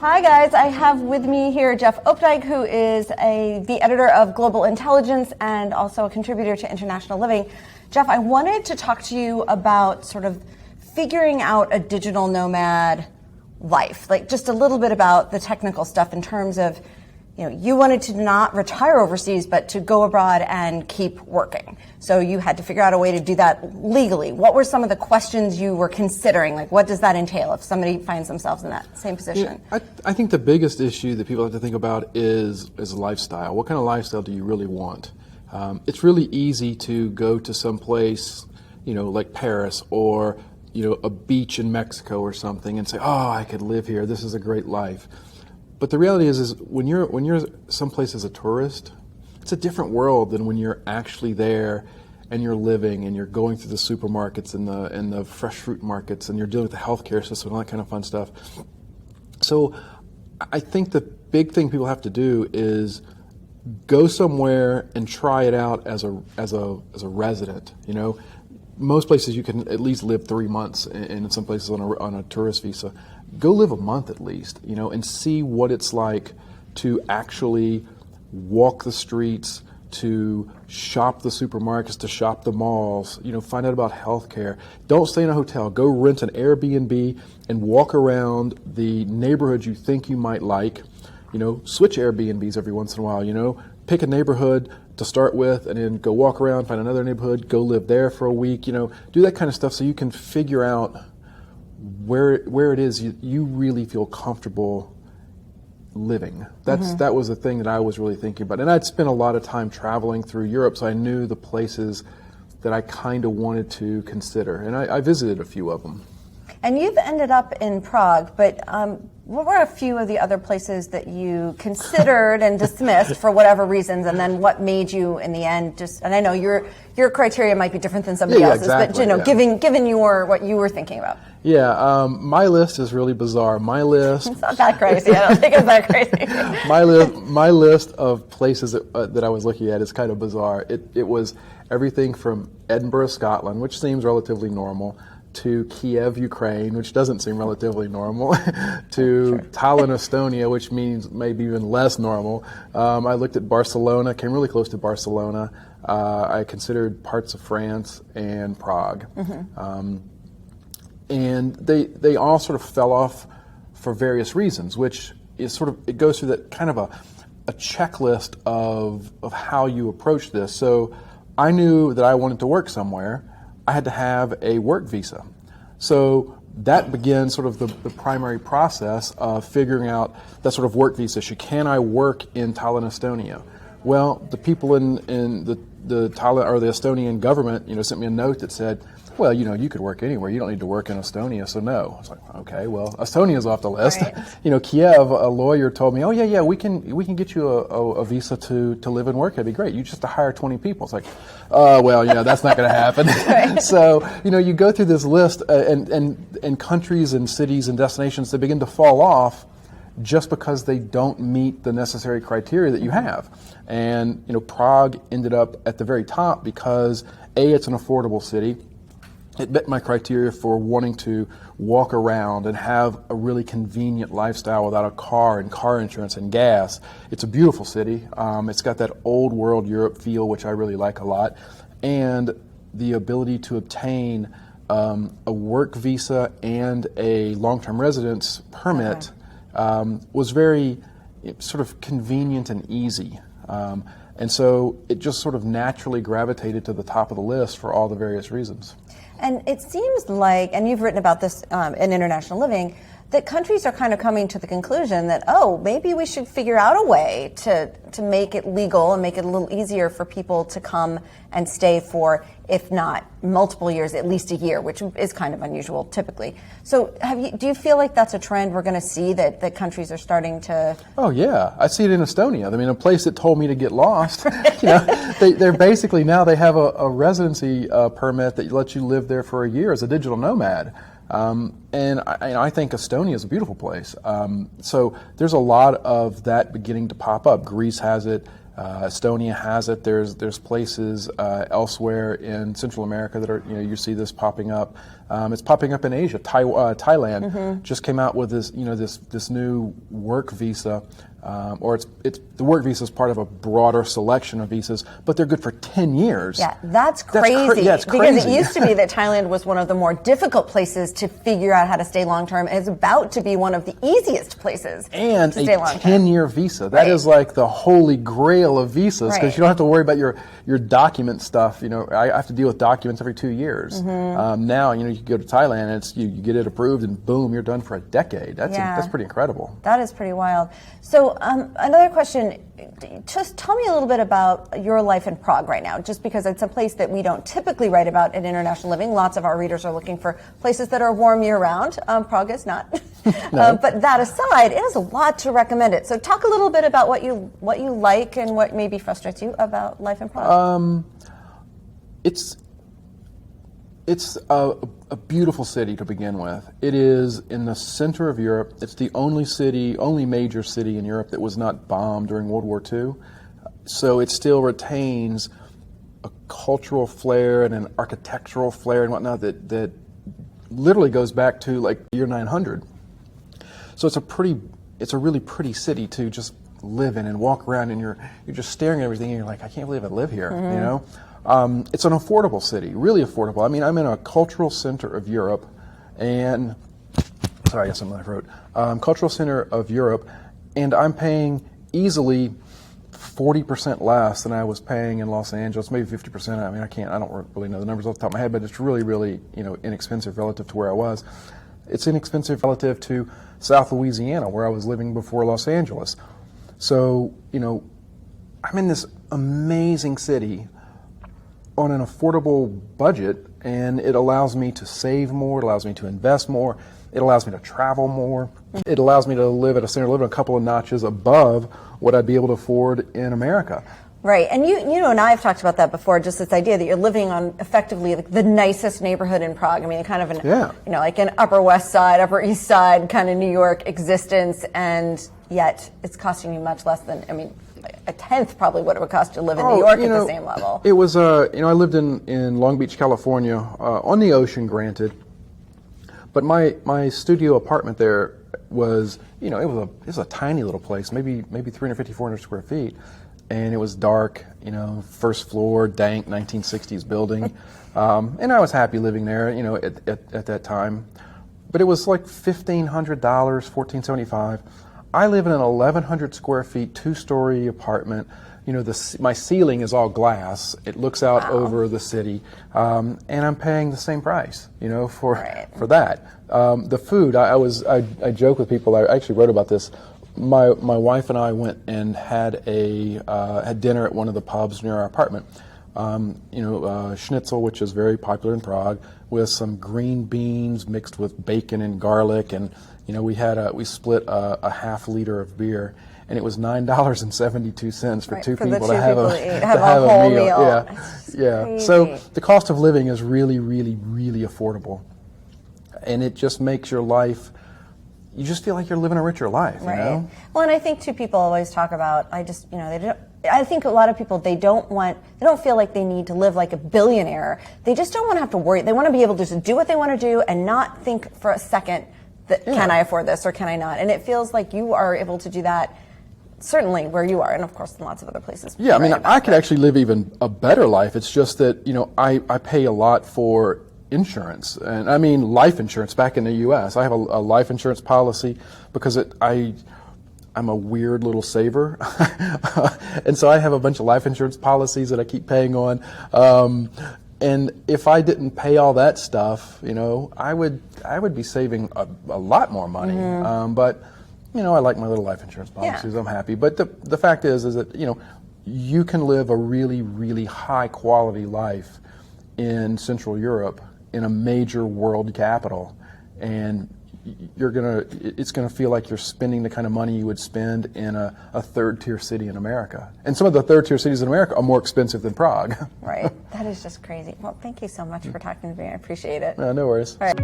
Hi guys, I have with me here Jeff Opdyke, who is the editor of Global Intelligence and also a contributor to International Living. Jeff, I wanted to talk to you about sort of figuring out a digital nomad life, like just a little bit about the technical stuff in terms of, you wanted to not retire overseas, but to go abroad and keep working. So you had to figure out a way to do that legally. What were some of the questions you were considering? Like, what does that entail if somebody finds themselves in that same position? Yeah, I think the biggest issue that people have to think about is lifestyle. What kind of lifestyle do you really want? It's really easy to go to some place, like Paris or, a beach in Mexico or something and say, oh, I could live here. This is a great life. But the reality is when you're someplace as a tourist, it's a different world than when you're actually there and you're living and you're going through the supermarkets and the fresh fruit markets and you're dealing with the healthcare system and all that kind of fun stuff. So I think the big thing people have to do is go somewhere and try it out as a resident. Most places you can at least live 3 months, and in some places on a tourist visa. Go live a month at least, and see what it's like to actually walk the streets, to shop the supermarkets, to shop the malls, find out about healthcare. Don't stay in a hotel. Go rent an Airbnb and walk around the neighborhood you think you might like. Switch Airbnbs every once in a while, pick a neighborhood to start with and then go walk around, find another neighborhood, go live there for a week, do that kind of stuff so you can figure out where it is you really feel comfortable living. That was the thing that I was really thinking about. And I'd spent a lot of time traveling through Europe, so I knew the places that I kind of wanted to consider. And I visited a few of them. And you've ended up in Prague, but what were a few of the other places that you considered and dismissed for whatever reasons, and then what made you in the end and I know your criteria might be different than somebody else's, exactly, but given what you were thinking about. Yeah, my list is really bizarre. My list... It's not that crazy. I don't think it's that crazy. my list of places that I was looking at is kind of bizarre. It was everything from Edinburgh, Scotland, which seems relatively normal, to Kiev, Ukraine, which doesn't seem relatively normal, to Tallinn, Estonia, which means maybe even less normal. I looked at Barcelona, came really close to Barcelona. I considered parts of France and Prague. And they all sort of fell off for various reasons, which is it goes through that kind of a checklist of how you approach this. So I knew that I wanted to work somewhere. I had to have a work visa. So that began sort of the primary process of figuring out that sort of work visa issue. Can I work in Tallinn, Estonia? Well, the people in the Tallinn or the Estonian government, sent me a note that said, well, you could work anywhere. You don't need to work in Estonia, so no. I was like, okay, well, Estonia's off the list. Right. Kiev, a lawyer told me, oh yeah, we can get you a visa to live and work. That'd be great. You just have to hire 20 people. It's like, well, that's not going to happen. Right. So, you go through this list, and countries and cities and destinations, they begin to fall off just because they don't meet the necessary criteria that you have. And, Prague ended up at the very top because, A, it's an affordable city. It met my criteria for wanting to walk around and have a really convenient lifestyle without a car and car insurance and gas. It's a beautiful city. It's got that old world Europe feel, which I really like a lot. And the ability to obtain a work visa and a long-term residence permit was very sort of convenient and easy. And so it just sort of naturally gravitated to the top of the list for all the various reasons. And it seems like, and you've written about this in International Living, that countries are kind of coming to the conclusion that, maybe we should figure out a way to make it legal and make it a little easier for people to come and stay for, if not multiple years, at least a year, which is kind of unusual typically. So do you feel like that's a trend we're going to see, that countries are starting to... Oh yeah, I see it in Estonia. I mean, a place that told me to get lost. They're basically now they have a residency permit that lets you live there for a year as a digital nomad. And I think Estonia is a beautiful place. So there's a lot of that beginning to pop up. Greece has it. Estonia has it. There's places elsewhere in Central America that are, you see this popping up. It's popping up in Asia. Thailand just came out with this, this new work visa, or it's the work visa is part of a broader selection of visas, but they're good for 10 years. Yeah, that's crazy. It's because crazy. It used to be that Thailand was one of the more difficult places to figure out how to stay long term. It's about to be one of the easiest places and to stay long term. And a 10-year visa. That is like the holy grail of visas, because you don't have to worry about your document stuff. I have to deal with documents every 2 years. Now, you go to Thailand, and you get it approved, and boom, you're done for a decade. That's pretty incredible. That is pretty wild. So another question, just tell me a little bit about your life in Prague right now, just because it's a place that we don't typically write about in international living. Lots of our readers are looking for places that are warm year-round. Prague is not. No. But that aside, it has a lot to recommend it. So talk a little bit about what you like and what maybe frustrates you about life in Prague. It's a beautiful city to begin with. It is in the center of Europe. It's the only major city in Europe that was not bombed during World War II. So it still retains a cultural flair and an architectural flair and whatnot that literally goes back to like the year 900. So it's a really pretty city to just live in and walk around, and you're just staring at everything, and you're like, I can't believe I live here, It's an affordable city, really affordable. I mean, I'm in a cultural center of Europe, and sorry, I got something in my throat. Cultural center of Europe, and I'm paying easily 40% less than I was paying in Los Angeles, maybe 50%. I mean, I don't really know the numbers off the top of my head, but it's really, really, inexpensive relative to where I was. It's inexpensive relative to South Louisiana, where I was living before Los Angeles. So, I'm in this amazing city on an affordable budget, and it allows me to save more, it allows me to invest more, it allows me to travel more, it allows me to live at a standard of living a couple of notches above what I'd be able to afford in America. Right, and you and I have talked about that before, just this idea that you're living on effectively like the nicest neighborhood in Prague. I mean, kind of an, like an Upper West Side, Upper East Side kind of New York existence, and yet it's costing you much less than, a tenth probably what it would cost to live in New York at the same level. It was, I lived in Long Beach, California, on the ocean, granted, but my studio apartment there was, it was a tiny little place, maybe 350, 400 square feet, and it was dark, first floor, dank 1960s building, and I was happy living there, at that time, but it was like $1,500, $1,475. I live in an 1,100 square feet, 2-story apartment. My ceiling is all glass. It looks out over the city, and I'm paying the same price, for that. The food, I joke with people. I actually wrote about this. My wife and I went and had dinner at one of the pubs near our apartment. Schnitzel, which is very popular in Prague, with some green beans mixed with bacon and garlic, and we split a half liter of beer, and it was $9.72 for two people to have a whole meal. Yeah. Yeah. So the cost of living is really, really, really affordable, and it just makes your life. You just feel like you're living a richer life. Right. Well, and I think too, people always talk about. I think a lot of people they don't feel like they need to live like a billionaire. They just don't want to have to worry. They want to be able to just do what they want to do and not think for a second that can I afford this or can I not? And it feels like you are able to do that certainly where you are, and of course in lots of other places. Yeah, I mean, I could actually live even a better life. It's just that I pay a lot for insurance, and I mean life insurance back in the U.S. I have a life insurance policy because I'm a weird little saver, and so I have a bunch of life insurance policies that I keep paying on. And if I didn't pay all that stuff, I would be saving a lot more money. But I like my little life insurance policies. I'm happy. But the fact is that you can live a really, really high quality life in Central Europe in a major world capital, and it's gonna feel like you're spending the kind of money you would spend in a third-tier city in America. And some of the third-tier cities in America are more expensive than Prague. Right. That is just crazy. Well, thank you so much for talking to me. I appreciate it. No worries. All right.